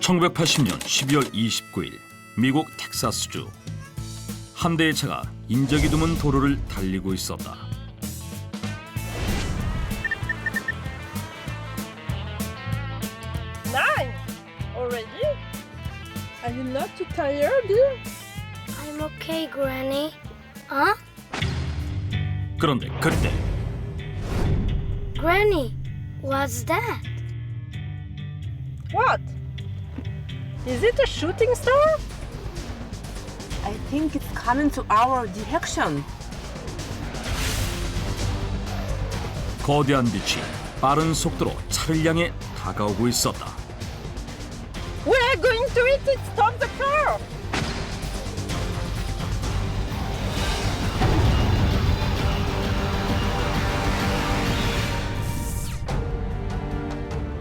1980년 12월 29일 미국 텍사스주 한 대의 차가 인적이 드문 도로를 달리고 있었다. Nine already? Are you not too tired? I'm okay, Granny. Huh? 그런데 그때 Granny, what's that? What? Is it a shooting star? I think it's coming to our direction. 거대한 빛이 빠른 속도로 차를 향해 다가오고 있었다. We're going to hit it! Stop the car!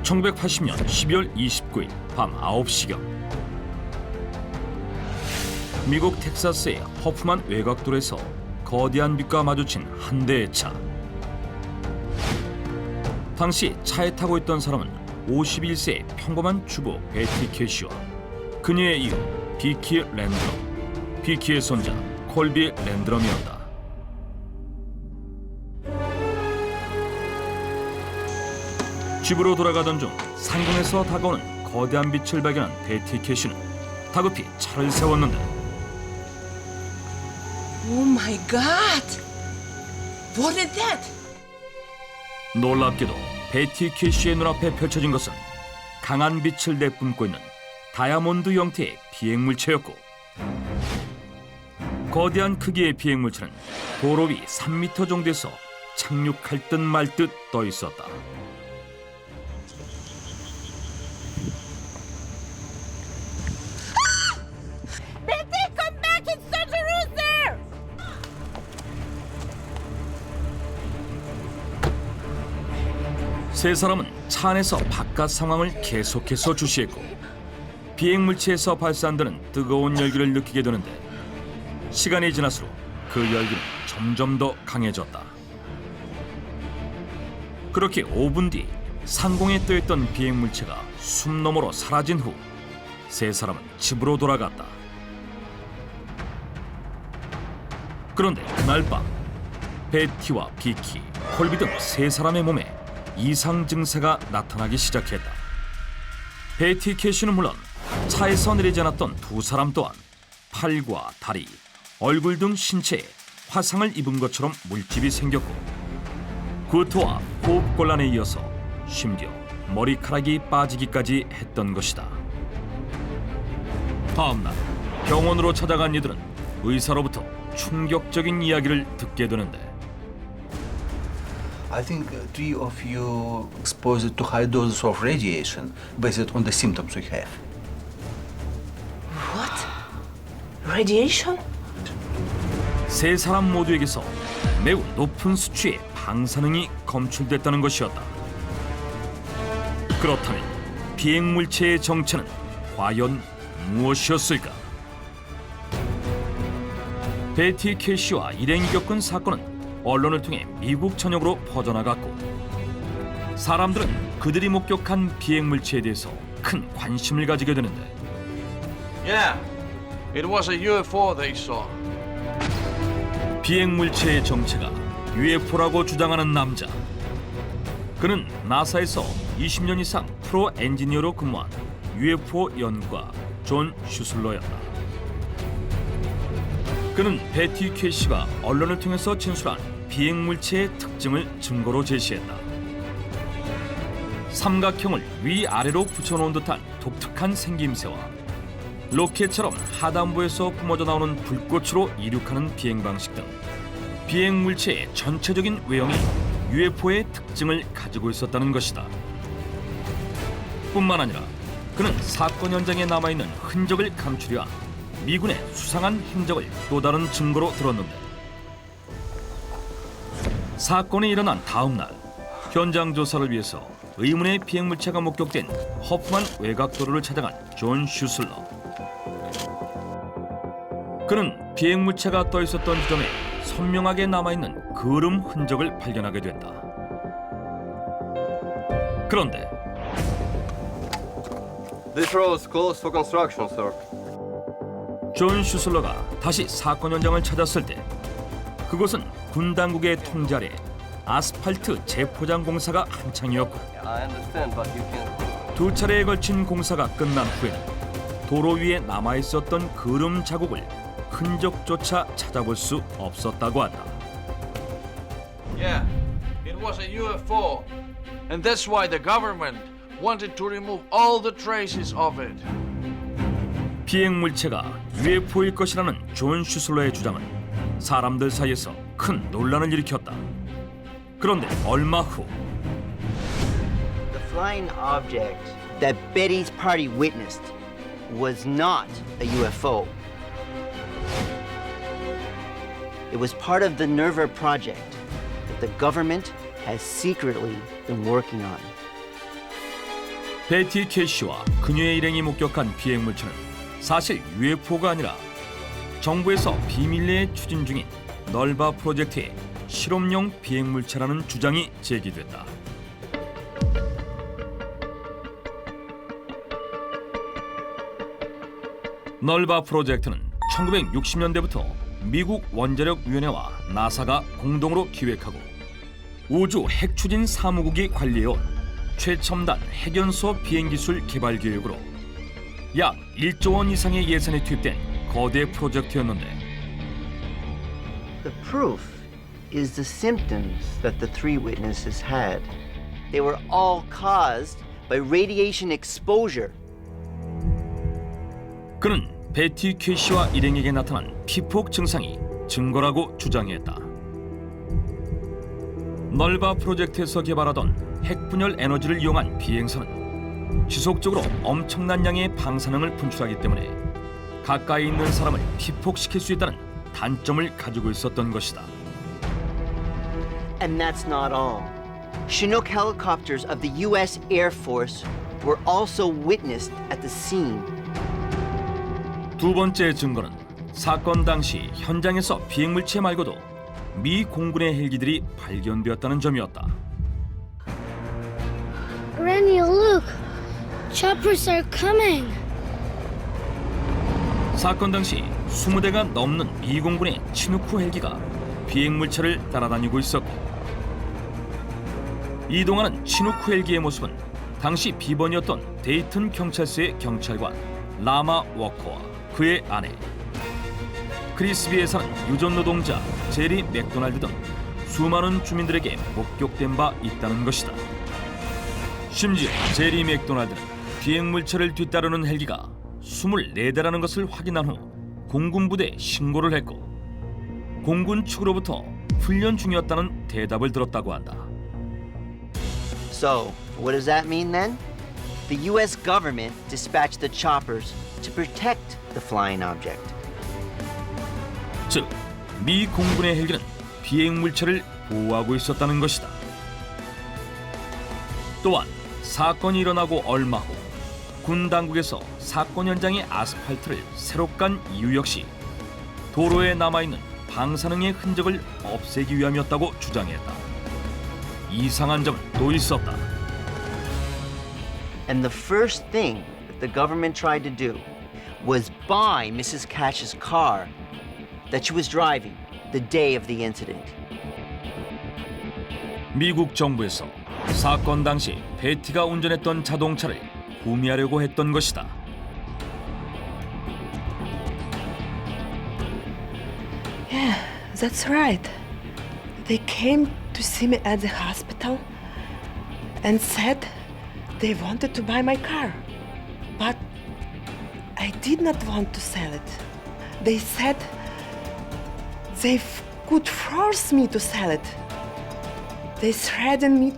(1980년 12월 29일) 밤 9시경 미국 텍사스의 허프만 외곽도로에서 거대한 빛과 마주친 한 대의 차. 당시 차에 타고 있던 사람은 51세의 평범한 주부 베티 캐시와 그녀의 이후 비키 랜드럼, 비키의 손자 콜비 랜드럼이었다. 집으로 돌아가던 중 상공에서 다가오는 거대한 빛을 발견한 베티 캐시는 다급히 차를 세웠는데 Oh my God! What is that? 놀랍게도 베티 캐시의 눈앞에 펼쳐진 것은 강한 빛을 내뿜고 있는 다이아몬드 형태의 비행물체였고, 거대한 크기의 비행물체는 도로 위 3m 정도에서 착륙할 듯 말 듯 떠 있었다. Betty, come back! It's dangerous there! 세 사람은 차 안에서 바깥 상황을 계속해서 주시했고, 비행물체에서 발산되는 뜨거운 열기를 느끼게 되는데, 시간이 지날수록 그 열기는 점점 더 강해졌다. 그렇게 5분 뒤 상공에 떠있던 비행물체가 숨 너머로 사라진 후 세 사람은 집으로 돌아갔다. 그런데 그날 밤 베티와 비키, 콜비 등 세 사람의 몸에 이상 증세가 나타나기 시작했다. 베티 캐시는 물론 차에서 내리지 않았던 두 사람 또한 팔과 다리, 얼굴 등 신체에 화상을 입은 것처럼 물집이 생겼고, 구토와 호흡곤란에 이어서 심지어 머리카락이 빠지기까지 했던 것이다. 다음날 병원으로 찾아간 이들은 의사로부터 충격적인 이야기를 듣게 되는데, I think three of you exposed to high doses of radiation based on the symptoms you have. What? Radiation? 세 사람 모두에게서 매우 높은 수치의 방사능이 검출됐다는 것이었다. 그렇다면 비행물체의 정체는 과연 무엇이었을까? 베티 캐시와 일행이 겪은 사건은 언론을 통해 미국 전역으로 퍼져나갔고, 사람들은 그들이 목격한 비행물체에 대해서 큰 관심을 가지게 되는데, Yeah, it was a UFO they saw. 비행물체의 정체가 UFO라고 주장하는 남자. 그는 나사에서 20년 이상 프로 엔지니어로 근무한 UFO 연구가 존 슈슬러였다. 그는 베티 캐시가 언론을 통해서 진술한 비행물체의 특징을 증거로 제시했다. 삼각형을 위아래로 붙여놓은 듯한 독특한 생김새와 로켓처럼 하단부에서 뿜어져 나오는 불꽃으로 이륙하는 비행 방식 등 비행물체의 전체적인 외형이 UFO의 특징을 가지고 있었다는 것이다. 뿐만 아니라 그는 사건 현장에 남아있는 흔적을 감추려 한 미군의 수상한 행적을 또 다른 증거로 들었는데, 사건이 일어난 다음 날 현장 조사를 위해서 의문의 비행물체가 목격된 허프만 외곽도로를 찾아간 존 슈슬러. 그는 비행물체가 떠 있었던 지점에 선명하게 남아있는 그을음 흔적을 발견하게 된다. 그런데 This road is closed for construction, sir. 존 슈슬러가 다시 사건 현장을 찾았을 때 그곳은 군 당국의 통제 아래 아스팔트 재포장 공사가 한창이었고 I understand, but you can. 두 차례에 걸친 공사가 끝난 후에는 도로 위에 남아있었던 그름 자국을 흔적조차 찾아볼 수 없었다고 한다. Yeah, it was a UFO. And that's why the government wanted to remove all the traces of it. 비행 물체가 UFO일 것이라는 존 슈슬러의 주장은 사람들 사이에서 큰 논란을 일으켰다. 그런데 얼마 후 The flying object that Betty's party witnessed was not a UFO. It was part of the Nerva project that the government has secretly been working on. 베티 캐시와 그녀의 일행이 목격한 비행 물체는 사실 UFO가 아니라 정부에서 비밀 내에 추진 중인 널바 프로젝트의 실험용 비행 물체라는 주장이 제기됐다. 널바 프로젝트는 1960년대부터 미국 원자력위원회와 나사가 공동으로 기획하고 우주 핵추진 사무국이 관리해온 최첨단 핵연소 비행기술 개발 계획으로 약 1조 원 이상의 예산이 투입된 거대 프로젝트였는데 The proof is the symptoms that the three witnesses had. They were all caused by radiation exposure. 그는 베티 캐시와 일행에게 나타난 피폭 증상이 증거라고 주장했다. 널바 프로젝트에서 개발하던 핵분열 에너지를 이용한 비행선은 지속적으로 엄청난 양의 방사능을 분출하기 때문에 가까이 있는 사람을 피폭시킬 수 있다는 단점을 가지고 있었던 것이다. And that's not all. Chinook helicopters of the U.S. Air Force were also witnessed at the scene. 두 번째 증거는 사건 당시 현장에서 비행물체 말고도 미 공군의 헬기들이 발견되었다는 점이었다. Granny, look. Choppers are coming. 사건 당시 20대가 넘는 미 공군의 치누크 헬기가 비행물체를 따라다니고 있었고 이동하는 치누크 헬기의 모습은 당시 비번이었던 데이튼 경찰서의 경찰관 라마 워커와 그의 아내 크리스비에 사는 유전 노동자 제리 맥도날드 등 수많은 주민들에게 목격된 바 있다는 것이다. 심지어 제리 맥도날드는 비행물체를 뒤따르는 헬기가 24대라는 것을 확인한 후 공군 부대에 신고를 했고 공군 측으로부터 훈련 중이었다는 대답을 들었다고 한다. So, what does that mean then? The U.S. government dispatched the choppers to protect the flying object. 즉, 미 공군의 헬기는 비행물체를 보호하고 있었다는 것이다. 또한 사건이 일어나고 얼마 후 군 당국에서 사건 현장의 아스팔트를 새로 깐 이유 역시 도로에 남아있는 방사능의 흔적을 없애기 위함이었다고 주장했다. 이상한 점은 또 있었다. And the first thing that the government tried to do was buy Mrs. Cash's car that she was driving the day of the incident. 미국 정부에서 사건 당시 베티가 운전했던 자동차를 구매하려고 했던 것이다. Yeah, that's right. They came to see me at the hospital and said they wanted to buy my car. But I did not want to sell it. They said they could force me to sell it. They threatened me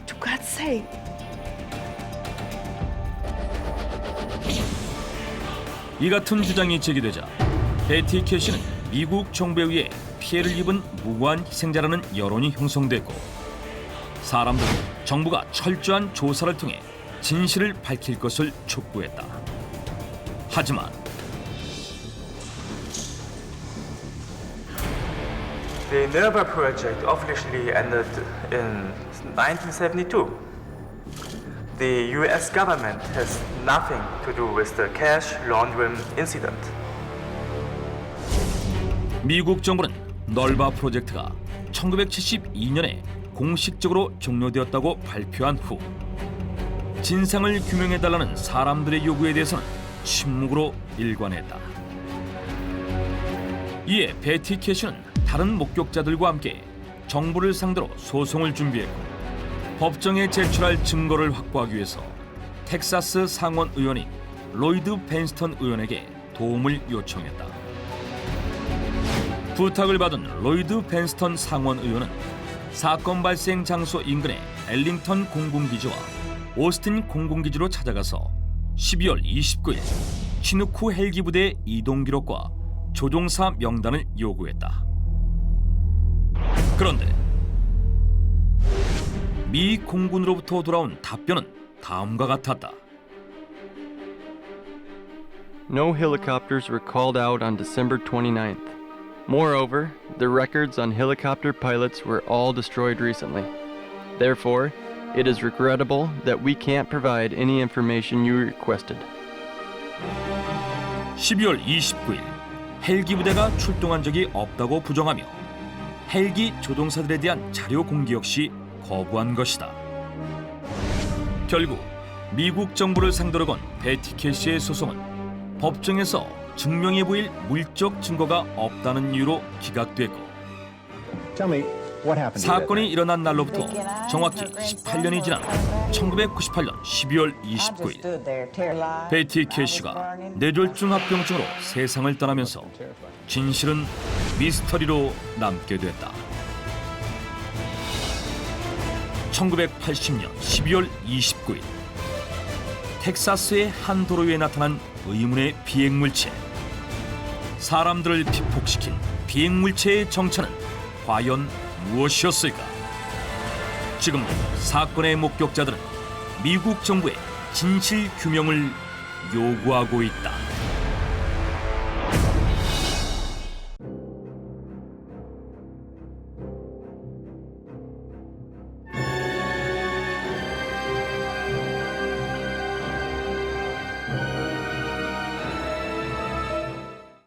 to God's sake. 이 같은 주장이 제기되자 베티 캐시는 미국 정부에 의해 피해를 입은 무고한 희생자라는 여론이 형성됐고 사람들은 정부가 철저한 조사를 통해 진실을 밝힐 것을 촉구했다. 하지만 The Nerva project officially ended in 1972. The U.S. government has nothing to do with the cash laundering incident. 미국 정부는 널바 프로젝트가 1972년에 공식적으로 종료되었다고 발표한 후 진상을 규명해달라는 사람들의 요구에 대해서는 침묵으로 일관했다. 이에 베티 캐시는 다른 목격자들과 함께 정부를 상대로 소송을 준비했고 법정에 제출할 증거를 확보하기 위해서 텍사스 상원 의원인 로이드 펜스턴 의원에게 도움을 요청했다. 부탁을 받은 로이드 펜스턴 상원 의원은 사건 발생 장소 인근의 엘링턴 공군기지와 오스틴 공군기지로 찾아가서 12월 29일 취누크 헬기 부대의 이동 기록과 조종사 명단을 요구했다. 그런데 미 공군으로부터 돌아온 답변은 다음과 같았다. No helicopters were called out on December 29th. Moreover, the records on helicopter pilots were all destroyed recently. Therefore, it is regrettable that we can't provide any information you requested. 12월 29일 헬기 부대가 출동한 적이 없다고 부정하며 헬기 조종사들에 대한 자료 공개 역시 거부한 것이다. 결국 미국 정부를 상대로 건 베티 캐시의 소송은 법정에서 증명해 보일 물적 증거가 없다는 이유로 기각됐고 사건이 일어난 날로부터 정확히 18년이 지난 1998년 12월 29일 베티 캐시가 뇌졸중 합병증으로 세상을 떠나면서 진실은 미스터리로 남게 됐다. 1980년 12월 29일 텍사스의 한 도로 위에 나타난 의문의 비행물체. 사람들을 피폭시킨 비행물체의 정체는 과연 무엇이었을까? 지금 사건의 목격자들은 미국 정부의 진실 규명을 요구하고 있다.